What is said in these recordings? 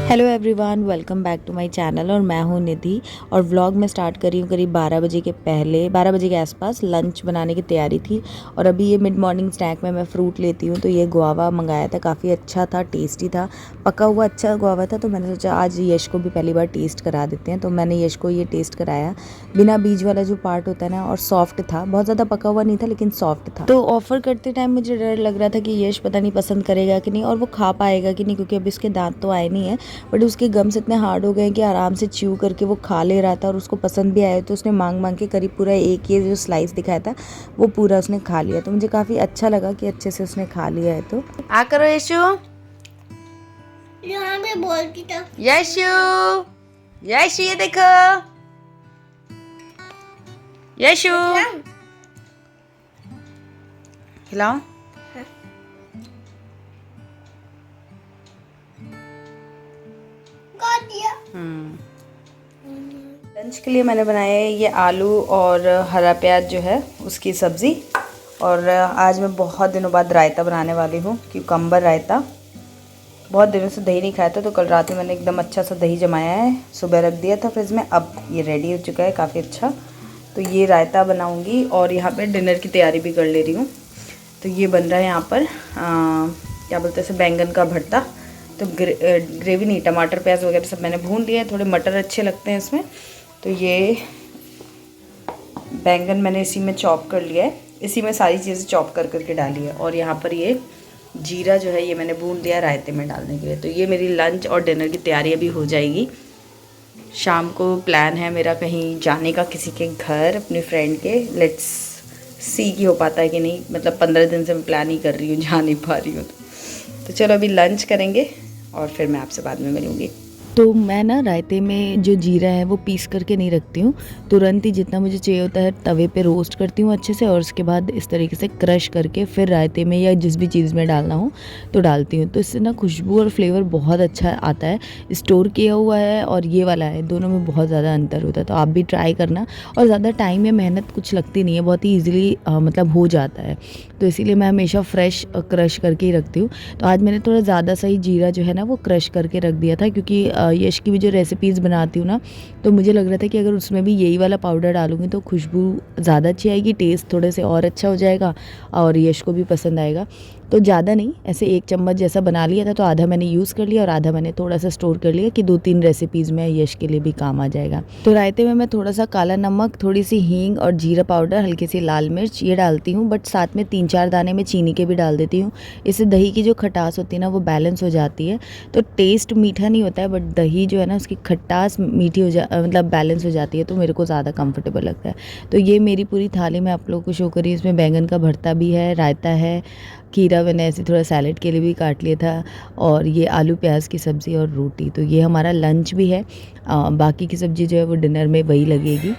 Hello everyone, welcome back to my channel. और मैं हूं निधि और व्लॉग में स्टार्ट करी हूं करीब 12 बजे के पहले 12 बजे के आसपास। लंच बनाने की तैयारी थी और अभी ये मिड मॉर्निंग स्नैक में मैं फ्रूट लेती हूं। तो ये गुआवा मंगाया था, काफ़ी अच्छा था, टेस्टी था, पका हुआ अच्छा गुआवा था। तो मैंने सोचा आज यश को भी पहली बार टेस्ट करा देते हैं। तो मैंने यश को ये टेस्ट कराया, बिना बीज वाला जो पार्ट होता है ना, और सॉफ्ट था, बहुत ज़्यादा पका हुआ नहीं था लेकिन सॉफ्ट था। तो ऑफ़र करते टाइम मुझे डर लग रहा था कि यश पता नहीं पसंद करेगा कि नहीं और वो खा पाएगा कि नहीं, क्योंकि अभी उसके दांत तो आए नहीं है, बट उसके गम्स इतने हार्ड हो गए हैं कि आराम से च्यू करके वो खा ले रहा था और उसको पसंद भी आया। तो उसने मांग मांग के करीब पूरा एक ये जो स्लाइस दिखाया था वो पूरा उसने खा लिया। तो मुझे काफ़ी अच्छा लगा कि अच्छे से उसने खा लिया है। तो आ करो यशु, यहाँ पे बोलती तो यशु, यशु ये देखो, यशु खिलाओ। लंच के लिए मैंने बनाया है ये आलू और हरा प्याज जो है उसकी सब्ज़ी। और आज मैं बहुत दिनों बाद रायता बनाने वाली हूँ, क्यूकम्बर रायता। बहुत दिनों से दही नहीं खाया था, तो कल रात में मैंने एकदम अच्छा सा दही जमाया है, सुबह रख दिया था फ्रिज में, अब ये रेडी हो चुका है काफ़ी अच्छा। तो ये रायता बनाऊँगी और यहाँ पर डिनर की तैयारी भी कर ले रही हूँ। तो ये बन रहा है यहाँ पर क्या बोलते हैं, बैंगन का भरता। तो ग्रेवी नहीं, टमाटर प्याज वगैरह सब मैंने भून लिया है, थोड़े मटर अच्छे लगते हैं इसमें। तो ये बैंगन मैंने इसी में चॉप कर लिया है, इसी में सारी चीज़ें चॉप कर करके डाली है। और यहाँ पर ये जीरा जो है ये मैंने भून लिया रायते में डालने के लिए। तो ये मेरी लंच और डिनर की तैयारी अभी हो जाएगी। शाम को प्लान है मेरा कहीं जाने का, किसी के घर, अपनी फ्रेंड के। लेट्स सी की हो पाता है कि नहीं, मतलब 15 दिन से मैं प्लान ही कर रही हूँ, जा नहीं पा रही हूँ। तो चलो अभी लंच करेंगे और फिर मैं आपसे बाद में मिलूँगी। तो मैं ना रायते में जो जीरा है वो पीस करके नहीं रखती हूँ, तुरंत ही जितना मुझे चाहिए होता है तवे पे रोस्ट करती हूँ अच्छे से, और उसके बाद इस तरीके से क्रश करके फिर रायते में या जिस भी चीज़ में डालना हो तो डालती हूँ। तो इससे ना खुशबू और फ्लेवर बहुत अच्छा आता है। स्टोर किया हुआ है और ये वाला है, दोनों में बहुत ज़्यादा अंतर होता है। तो आप भी ट्राई करना, और ज़्यादा टाइम या मेहनत कुछ लगती नहीं है, बहुत ही ईजिली मतलब हो जाता है। तो इसीलिए मैं हमेशा फ्रेश क्रश करके ही रखती हूँ। तो आज मैंने थोड़ा ज़्यादा सा ही जीरा जो है ना वो क्रश करके रख दिया था, क्योंकि यश की भी जो रेसिपीज़ बनाती हूँ ना, तो मुझे लग रहा था कि अगर उसमें भी यही वाला पाउडर डालूंगी तो खुशबू ज़्यादा अच्छी आएगी, टेस्ट थोड़े से और अच्छा हो जाएगा और यश को भी पसंद आएगा। तो ज़्यादा नहीं, ऐसे 1 चम्मच जैसा बना लिया था, तो आधा मैंने यूज़ कर लिया और आधा मैंने थोड़ा सा स्टोर कर लिया कि 2-3 रेसिपीज़ में यश के लिए भी काम आ जाएगा। तो रायते में मैं थोड़ा सा काला नमक, थोड़ी सी हींग और जीरा पाउडर, हल्की सी लाल मिर्च ये डालती हूँ, बट साथ में 3-4 दाने में चीनी के भी डाल देती हूँ। इससे दही की जो खटास होती है ना वो बैलेंस हो जाती है। तो टेस्ट मीठा नहीं होता है, बट दही जो है ना उसकी खटास मीठी मतलब बैलेंस हो जाती है, तो मेरे को ज़्यादा कंफर्टेबल लगता है। तो ये मेरी पूरी थाली मैं आप लोगों को शो करी। इसमें बैंगन का भरता भी है, रायता है, खीरा मैंने ऐसे थोड़ा सैलेड के लिए भी काट लिया था, और ये आलू प्याज की सब्ज़ी और रोटी। तो ये हमारा लंच भी है। बाकी की सब्ज़ी जो है वो डिनर में वही लगेगी।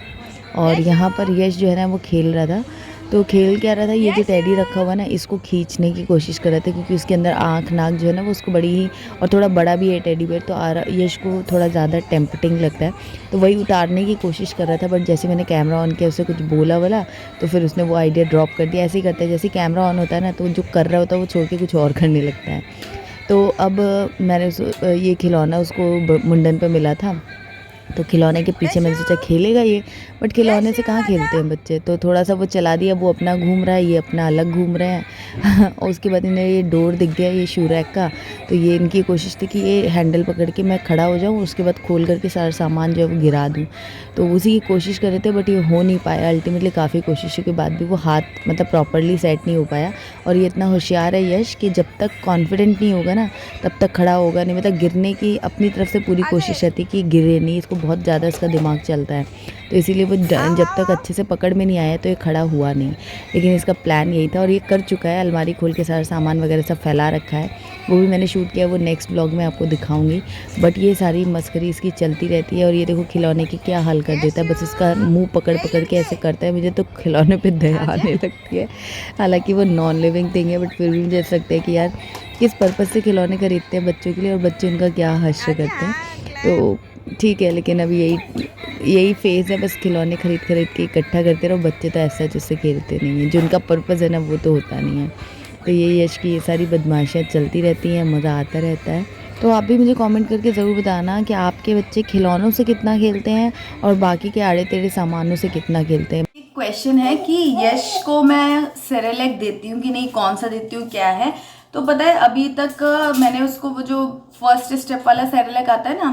और यहाँ पर यश जो है ना वो खेल रहा था। तो खेल क्या रहा था, ये जो टेडी रखा हुआ ना इसको खींचने की कोशिश कर रहा था, क्योंकि उसके अंदर आँख नाक जो है ना वो उसको बड़ी ही, और थोड़ा बड़ा भी है टेडी बेयर, तो यश को थोड़ा ज़्यादा टेम्पटिंग लगता है। तो वही उतारने की कोशिश कर रहा था, बट जैसे मैंने कैमरा ऑन किया, उसे कुछ बोला तो फिर उसने वो आइडिया ड्रॉप कर दिया। ऐसे ही करता है, जैसे कैमरा ऑन होता है ना तो जो कर रहा होता है वो छोड़ के कुछ और करने लगता है। तो अब मैंने ये खिलौना उसको मुंडन पर मिला था, तो खिलौने के पीछे मैंने सोचा खेलेगा ये, बट खिलौने से कहाँ खेलते हैं बच्चे। तो थोड़ा सा वो चला दिया, वो अपना घूम रहा है, ये अपना अलग घूम रहे हैं। और उसके बाद इन्हें ये डोर दिख गया ये शू रैक का, तो ये इनकी कोशिश थी कि ये हैंडल पकड़ के मैं खड़ा हो जाऊँ, उसके बाद खोल करके सारा सामान जो है वो गिरा दूँ। तो उसी की कोशिश कर रहे थे, बट ये हो नहीं पाया। अल्टीमेटली काफ़ी कोशिशों के बाद भी वो हाथ मतलब प्रॉपरली सेट नहीं हो पाया। और ये इतना होशियार है यश कि जब तक कॉन्फिडेंट नहीं होगा ना तब तक खड़ा होगा नहीं, मतलब गिरने की अपनी तरफ से पूरी कोशिश रहती है कि गिरे नहीं। इसको बहुत ज़्यादा इसका दिमाग चलता है, तो इसीलिए वो जब तक अच्छे से पकड़ में नहीं आया तो ये खड़ा हुआ नहीं। लेकिन इसका प्लान यही था और ये कर चुका है। अलमारी खोल के सारा सामान वगैरह सब फैला रखा है, वो भी मैंने शूट किया, वो नेक्स्ट ब्लॉग में आपको दिखाऊंगी। बट ये सारी मस्करी इसकी चलती रहती है। और ये देखो खिलौने की क्या हाल कर देता है, बस इसका मुँह पकड़ पकड़ के ऐसे करता है। मुझे तो खिलौने पर दया आने लगती है। हालाँकि वो नॉन लिविंग थिंग है, बट फिर भी मुझे ऐसा लगता है कि यार किस पर्पज़ से खिलौने खरीदते हैं बच्चों के लिए, और बच्चे उनका क्या हश्र करते हैं। तो ठीक है, लेकिन अभी यही फेज़ है, बस खिलौने खरीद खरीद के इकट्ठा करते रहो। बच्चे तो ऐसा जिससे खेलते नहीं हैं, जो उनका पर्पज़ है ना वो तो होता नहीं है। तो ये यश की ये सारी बदमाशियाँ चलती रहती हैं, मज़ा आता रहता है। तो आप भी मुझे कमेंट करके ज़रूर बताना कि आपके बच्चे खिलौनों से कितना खेलते हैं और बाकी के आड़े टेढ़े सामानों से कितना खेलते हैं। एक क्वेश्चन है कि यश को मैं सेरेलैक देती हूँ कि नहीं, कौन सा देती हूँ, क्या है। तो पता है अभी तक मैंने उसको वो जो फर्स्ट स्टेप वाला सेरेलैक आता है ना,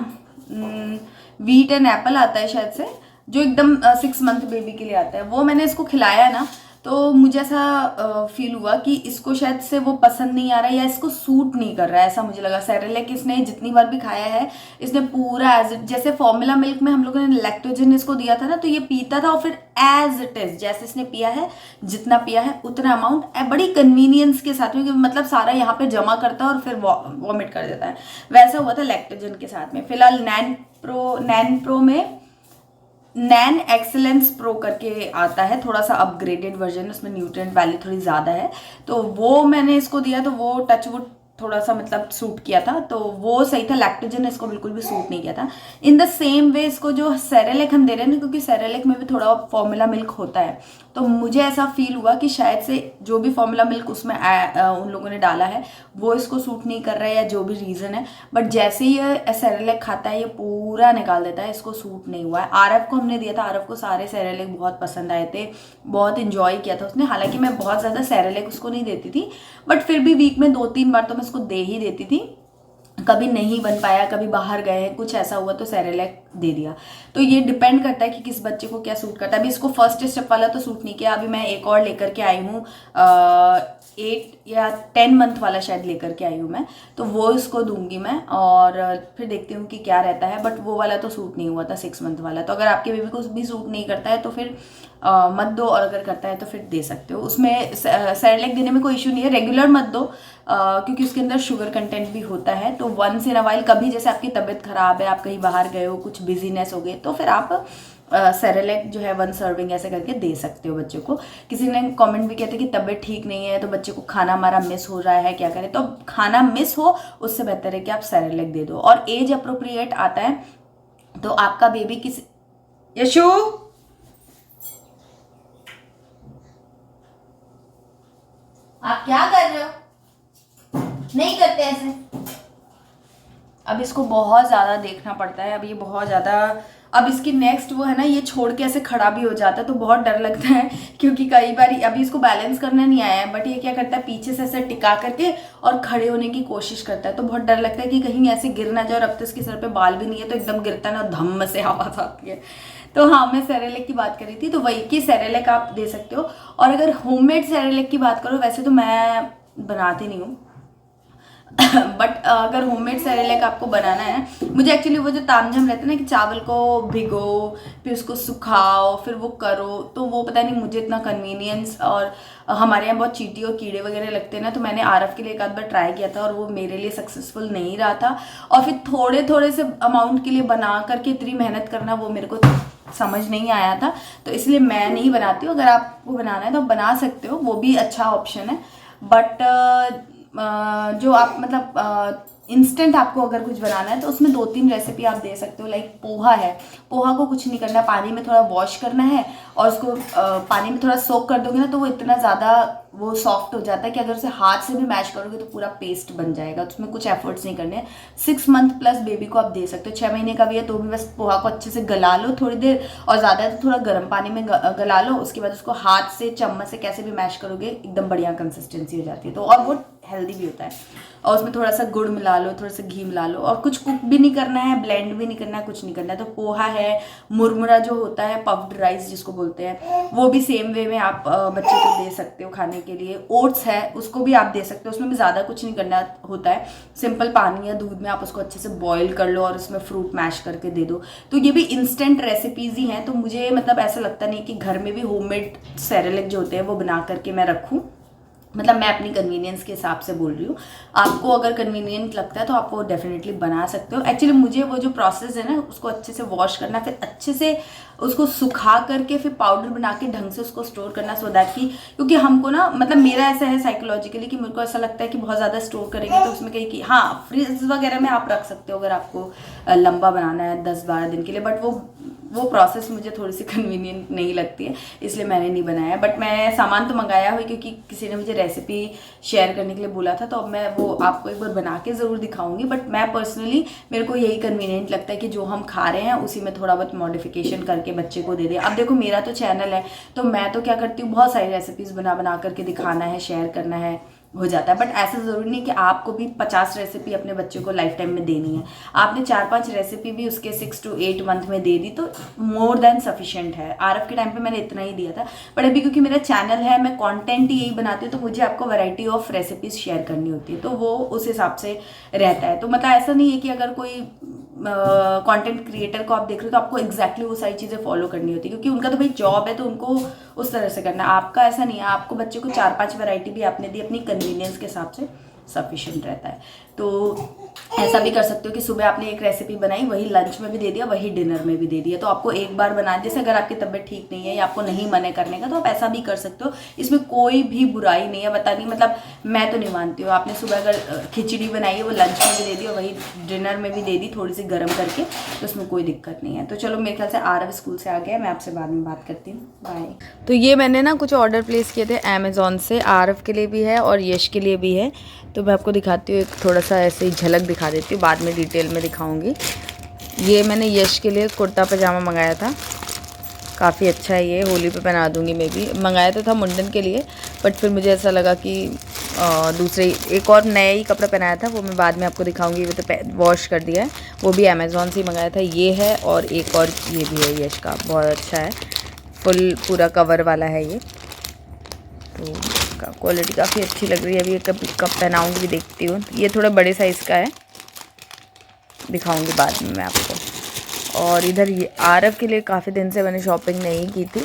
व्हीट एंड एप्पल आता है शायद से, जो एकदम 6 मंथ बेबी के लिए आता है, वो मैंने इसको खिलाया ना, तो मुझे ऐसा फील हुआ कि इसको शायद से वो पसंद नहीं आ रहा है या इसको सूट नहीं कर रहा है, ऐसा मुझे लगा। सेरेलैक इसने जितनी बार भी खाया है, इसने पूरा एज इट, जैसे फॉर्मूला मिल्क में हम लोगों ने लैक्टोजन इसको दिया था ना, तो ये पीता था और फिर एज इट इज जैसे इसने पिया है, जितना पिया है उतना अमाउंट बड़ी कन्वीनियंस के साथ में, मतलब सारा यहाँ पे जमा करता है और फिर वॉमिट कर देता है। वैसा हुआ था लैक्टोजन के साथ में। फिलहाल नैन प्रो में नैन एक्सेलेंस प्रो करके आता है, थोड़ा सा अपग्रेडेड वर्जन, उसमें न्यूट्रिएंट वैल्यू थोड़ी ज़्यादा है, तो वो मैंने इसको दिया, तो वो टचवुड थोड़ा सा मतलब सूट किया था, तो वो सही था। लैक्टोजन इसको बिल्कुल भी सूट नहीं किया था। इन द सेम वे इसको जो सेरेलैक हम दे रहे हैं ना, क्योंकि सेरेलैक में भी थोड़ा फॉर्मूला मिल्क होता है, तो मुझे ऐसा फील हुआ कि शायद से जो भी फॉर्मूला मिल्क उसमें उन लोगों ने डाला है वो इसको सूट नहीं कर रहा है, या जो भी रीज़न है, बट जैसे ही ये सेरेलैक खाता है ये पूरा निकाल देता है, इसको सूट नहीं हुआ है। आरव को हमने दिया था, आरव को सारे सेरेलैक बहुत पसंद आए थे, बहुत इंजॉय किया था उसने। हालांकि मैं बहुत ज़्यादा सेरेलैक उसको नहीं देती थी, बट फिर भी वीक में 2-3 बार तो मैं उसको दे ही देती थी। कभी नहीं बन पाया, कभी बाहर गए, कुछ ऐसा हुआ तो सेरेलैक दे दिया। तो ये डिपेंड करता है कि किस बच्चे को क्या सूट करता है। अभी इसको फर्स्ट स्टेप वाला तो सूट नहीं किया, अभी मैं एक और लेकर के आई हूँ, 8 या 10 मंथ वाला शायद लेकर के आई हूँ मैं, तो वो इसको दूंगी मैं, और फिर देखती हूँ कि क्या रहता है। बट वो वाला तो सूट नहीं हुआ था, 6 मंथ वाला। तो अगर आपके बेबी को भी सूट नहीं करता है तो फिर मत दो, और अगर करता है तो फिर दे सकते हो। उसमें सेरेलैक देने में कोई इशू नहीं है, रेगुलर मत दो, क्योंकि उसके अंदर शुगर कंटेंट भी होता है। तो वंस इन अ वाइल, कभी जैसे आपकी तबीयत खराब है, आप कहीं बाहर गए हो, कुछ बिजीनेस हो गए, तो फिर आप सेरेलैक जो है 1 सर्विंग ऐसे करके दे सकते हो बच्चे को। किसी ने कमेंट भी किया था कि तबीयत ठीक नहीं है तो बच्चे को खाना हमारा मिस हो रहा है, क्या करें। तो खाना मिस हो उससे बेहतर है कि आप सेरेलैक दे दो। और एज अप्रोप्रिएट आता है, तो आपका बेबी किस, यशु आप क्या कर रहे हो, नहीं करते ऐसे। अब इसको बहुत ज़्यादा देखना पड़ता है, अब ये बहुत ज़्यादा, अब इसकी नेक्स्ट वो है ना, ये छोड़ के ऐसे खड़ा भी हो जाता है, तो बहुत डर लगता है, क्योंकि कई बार अभी इसको बैलेंस करना नहीं आया है, बट ये क्या करता है पीछे से ऐसे टिका करके और खड़े होने की कोशिश करता है। तो बहुत डर लगता है कि कहीं ऐसे गिर ना जाए, और अब तो इसके सर पे बाल भी नहीं है, तो एकदम गिरता है ना, धम्म से आवाज़ आती है। तो हाँ, मैं सेरेलैक की बात कर रही थी, तो वही कि सेरेलैक आप दे सकते हो। और अगर होममेड सेरेलैक की बात करो, वैसे तो मैं बनाती नहीं हूँ बट अगर होममेड सेरेलैक आपको बनाना है, मुझे एक्चुअली वो जो तामझाम रहता है ना कि चावल को भिगो, फिर उसको सुखाओ, फिर वो करो, तो वो पता नहीं मुझे इतना कन्वीनियंस, और हमारे यहाँ बहुत चींटी और कीड़े वगैरह लगते हैं ना, तो मैंने आरव के लिए एक आध बार ट्राई किया था और वो मेरे लिए सक्सेसफुल नहीं रहा था। और फिर थोड़े थोड़े से अमाउंट के लिए बना करके इतनी मेहनत करना, वो मेरे को समझ नहीं आया था, तो इसलिए मैं नहीं बनाती हूँ। अगर आपको बनाना है तो बना सकते हो, वो भी अच्छा ऑप्शन है। बट जो आप मतलब इंस्टेंट आपको अगर कुछ बनाना है तो उसमें 2-3 रेसिपी आप दे सकते हो। लाइक पोहा है, पोहा को कुछ नहीं करना, पानी में थोड़ा वॉश करना है और उसको पानी में थोड़ा सोक कर दोगे ना, तो वो इतना ज़्यादा वो सॉफ्ट हो जाता है कि अगर उसे हाथ से भी मैश करोगे तो पूरा पेस्ट बन जाएगा। उसमें कुछ एफर्ट्स नहीं करने हैं। 6 मंथ प्लस बेबी को आप दे सकते हो, 6 महीने का भी है तो भी बस पोहा को अच्छे से गला लो थोड़ी देर, और ज़्यादा है तो थोड़ा गर्म पानी में गला लो। उसके बाद उसको हाथ से चम्मच से कैसे भी मैश करोगे, एकदम बढ़िया कंसिस्टेंसी हो जाती है। तो और वो हेल्दी भी होता है। और उसमें थोड़ा सा गुड़ मिला लो, थोड़ा सा घी मिला लो, और कुछ कुक भी नहीं करना है, ब्लेंड भी नहीं करना है, कुछ नहीं करना है। तो पोहा है, मुरमुरा जो होता है, पफ्ड राइस जिसको बोलते हैं, वो भी सेम वे में आप बच्चे को दे सकते हो खाने के लिए। ओट्स है, उसको भी आप दे सकते हो, उसमें भी ज़्यादा कुछ नहीं करना होता है। सिंपल पानी या दूध में आप उसको अच्छे से बॉईल कर लो और उसमें फ्रूट मैश करके दे दो। तो ये भी इंस्टेंट रेसिपीज़ ही हैं। तो मुझे मतलब ऐसा लगता नहीं कि घर में भी होममेड सेरेलैक जो होते हैं वो बना करके मैं रखूँ। मतलब मैं अपनी कन्वीनियंस के हिसाब से बोल रही हूँ। आपको अगर कन्वीनियंट लगता है तो आप वो डेफिनेटली बना सकते हो। एक्चुअली मुझे वो जो प्रोसेस है ना, उसको अच्छे से वॉश करना, फिर अच्छे से उसको सुखा करके फिर पाउडर बना के ढंग से उसको स्टोर करना, सो दैट कि, क्योंकि हमको ना मतलब मेरा ऐसा है साइकोलॉजिकली कि मेरे को ऐसा लगता है कि बहुत ज़्यादा स्टोर करेंगे तो उसमें कहीं कि हाँ फ्रिज वगैरह में आप रख सकते हो अगर आपको लंबा बनाना है 10-12 दिन के लिए, बट वो प्रोसेस मुझे थोड़ी सी कन्वीनियंट नहीं लगती है, इसलिए मैंने नहीं बनाया। बट मैं सामान तो मंगाया हुआ क्योंकि किसी ने मुझे रेसिपी शेयर करने के लिए बोला था, तो अब मैं वो आपको एक बार बना के ज़रूर दिखाऊंगी। बट मैं पर्सनली, मेरे को यही कन्वीनियंट लगता है कि जो हम खा रहे हैं उसी में थोड़ा बहुत मॉडिफिकेशन करके बच्चे को दे दें। अब देखो मेरा तो चैनल है, तो मैं तो क्या करती हूँ, बहुत सारी रेसिपीज़ बना करके दिखाना है, शेयर करना है, हो जाता है। बट ऐसा ज़रूरी नहीं कि आपको भी 50 रेसिपी अपने बच्चे को लाइफ टाइम में देनी है। आपने 4-5 रेसिपी भी उसके 6 to 8 मंथ में दे दी तो मोर देन सफिशिएंट है। आरफ के टाइम पे मैंने इतना ही दिया था, बट अभी क्योंकि मेरा चैनल है, मैं कंटेंट ही यही बनाती हूँ, तो मुझे आपको वैरायटी ऑफ रेसिपीज शेयर करनी होती है, तो वो उस हिसाब से रहता है। तो मतलब ऐसा नहीं है कि अगर कोई कंटेंट क्रिएटर को आप देख रहे हो तो आपको एग्जैक्टली वो सारी चीज़ें फॉलो करनी होती है, क्योंकि उनका तो भाई जॉब है, तो उनको उस तरह से करना है। आपका ऐसा नहीं है, आपको बच्चे को 4-5 वैरायटी भी आपने दी, अपनी कन्वीनियंस के हिसाब से सफिशिएंट रहता है। तो ऐसा भी कर सकते हो कि सुबह आपने एक रेसिपी बनाई, वही लंच में भी दे दिया, वही डिनर में भी दे दिया, तो आपको एक बार बना, जैसे अगर आपकी तबीयत ठीक नहीं है या आपको नहीं मन है करने का, तो आप ऐसा भी कर सकते हो। इसमें कोई भी बुराई नहीं है, पता नहीं, मतलब मैं तो नहीं मानती हूँ। आपने सुबह अगर खिचड़ी बनाई है, वो लंच में भी दे दी और वही डिनर में भी दे दी, थोड़ी सी गर्म करके, तो उसमें कोई दिक्कत नहीं है। तो चलो, मेरे ख्याल से आरव स्कूल से आ गया, मैं आपसे बाद में बात करती हूँ, बाय। तो ये मैंने ना कुछ ऑर्डर प्लेस किए थे अमेज़ॉन से, आरव के लिए भी है और यश के लिए भी है, तो मैं आपको दिखाती हूँ, एक थोड़ा सा ऐसे ही झलक दिखा देती हूँ, बाद में डिटेल में दिखाऊंगी। ये मैंने यश के लिए कुर्ता पजामा मंगाया था, काफ़ी अच्छा है ये, होली पे पहना दूंगी। मैं भी मंगाया तो था मुंडन के लिए, बट फिर मुझे ऐसा लगा कि दूसरे एक और नया ही कपड़ा पहनाया था, वो मैं बाद में आपको दिखाऊंगी। वो तो वॉश कर दिया है, वो भी अमेज़ॉन से ही मंगाया था। ये है और एक और ये भी है यश का, बहुत अच्छा है, फुल पूरा कवर वाला है ये, तो क्वालिटी काफ़ी अच्छी लग रही है। अभी कब पहनाऊँगी भी, देखती हूँ। ये थोड़ा बड़े साइज़ का है, दिखाऊंगी बाद में मैं आपको। और इधर ये आरव के लिए काफ़ी दिन से मैंने शॉपिंग नहीं की थी,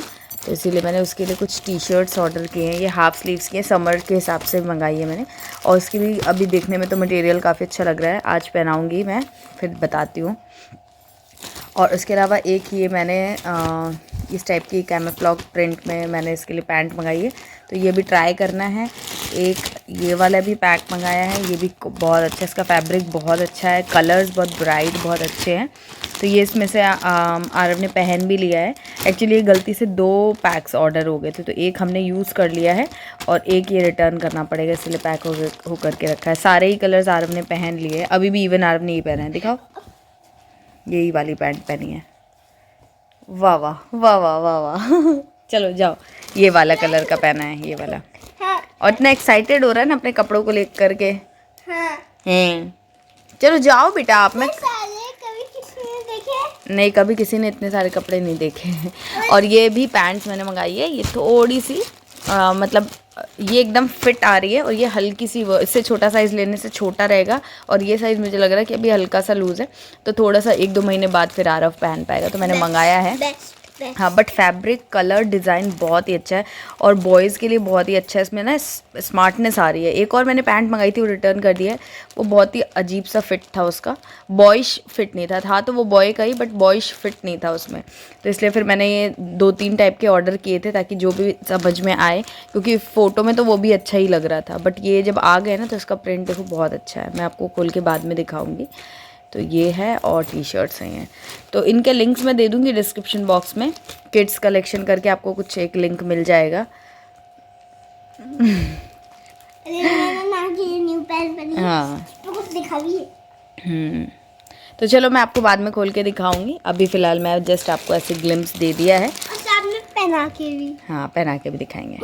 तो इसीलिए मैंने उसके लिए कुछ टी शर्ट्स ऑर्डर किए हैं। ये हाफ स्लीव्स की हैं, समर के हिसाब से मंगाई है मैंने, और इसकी भी अभी देखने में तो मटेरियल काफ़ी अच्छा लग रहा है। आज पहनाऊँगी मैं, फिर बताती हूँ। और उसके अलावा एक ये मैंने इस टाइप की कैमफ्लॉग प्रिंट में मैंने इसके लिए पैंट मंगाई है, तो ये भी ट्राई करना है। एक ये वाला भी पैक मंगाया है, ये भी बहुत अच्छा है, इसका फैब्रिक बहुत अच्छा है, कलर्स बहुत ब्राइट, बहुत अच्छे हैं। तो ये इसमें से आरव ने पहन भी लिया है। एक्चुअली ये गलती से 2 पैक्स ऑर्डर हो गए थे, तो एक हमने यूज़ कर लिया है और एक ये रिटर्न करना पड़ेगा, इसलिए पैक हो करके रखा है। सारे ही कलर्स आरव ने पहन लिए हैं, अभी भी इवन आरव ने ही पहना है, दिखाओ, यही वाली पैंट पहनी है। वाह वाह वाह वाह वाह वाह चलो जाओ, ये वाला कलर का पहना है, ये वाला। और इतना एक्साइटेड हो रहा है ना अपने कपड़ों को लेकर के। चलो जाओ बेटा, आप में कभी किसी ने देखे नहीं, कभी किसी ने इतने सारे कपड़े नहीं देखे। और ये भी पैंट्स मैंने मंगाई है, ये थोड़ी सी मतलब ये एकदम फिट आ रही है, और ये हल्की सी, इससे छोटा साइज़ लेने से छोटा रहेगा, और ये साइज़ मुझे लग रहा है कि अभी हल्का सा लूज़ है, तो थोड़ा सा 1-2 महीने बाद फिर आरव पहन पाएगा, तो मैंने मंगाया है। हाँ, बट फैब्रिक, कलर, डिज़ाइन बहुत ही अच्छा है, और बॉयज़ के लिए बहुत ही अच्छा है। इसमें ना स्मार्टनेस आ रही है। एक और मैंने पैंट मंगाई थी, वो रिटर्न कर दिया है, वो बहुत ही अजीब सा फिट था उसका, बॉयश फिट नहीं था तो वो बॉय का ही, बट बॉयश फिट नहीं था उसमें, तो इसलिए फिर मैंने ये 2-3 टाइप के ऑर्डर किए थे, ताकि जो भी समझ में आए, क्योंकि फ़ोटो में तो वो भी अच्छा ही लग रहा था, बट ये जब आ गए ना तो इसका प्रिंट देखो बहुत अच्छा है, मैं आपको खोल के बाद में दिखाऊंगी। तो ये है, और टी शर्ट्स हैं, तो इनके लिंक्स मैं दे दूँगी डिस्क्रिप्शन बॉक्स में। किड्स कलेक्शन करके आपको कुछ एक लिंक मिल जाएगा। न्यू पैंट पहनी है, हाँ, तो कुछ दिखा भी है। तो चलो मैं आपको बाद में खोल के दिखाऊंगी, अभी फ़िलहाल मैं जस्ट आपको ऐसे ग्लिम्स दे दिया है। और साथ में पहना के भी। हाँ, पहना के भी दिखाएंगे।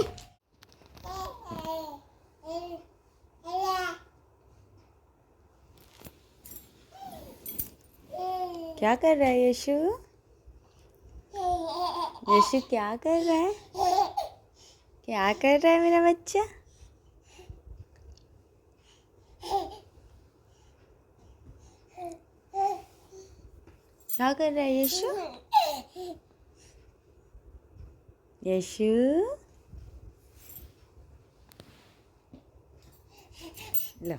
क्या कर रहा है यशु? यशु क्या कर रहा है? क्या कर रहा है मेरा बच्चा? क्या कर रहा है यशु? यशु लो,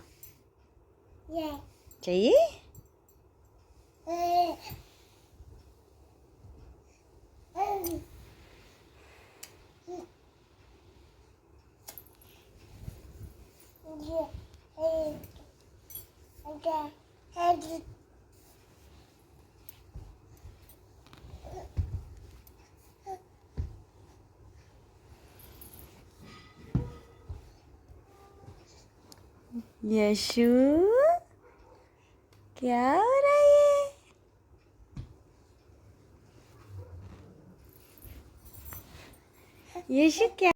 चाहिए? यशु क्या हो रहा है? यशु क्या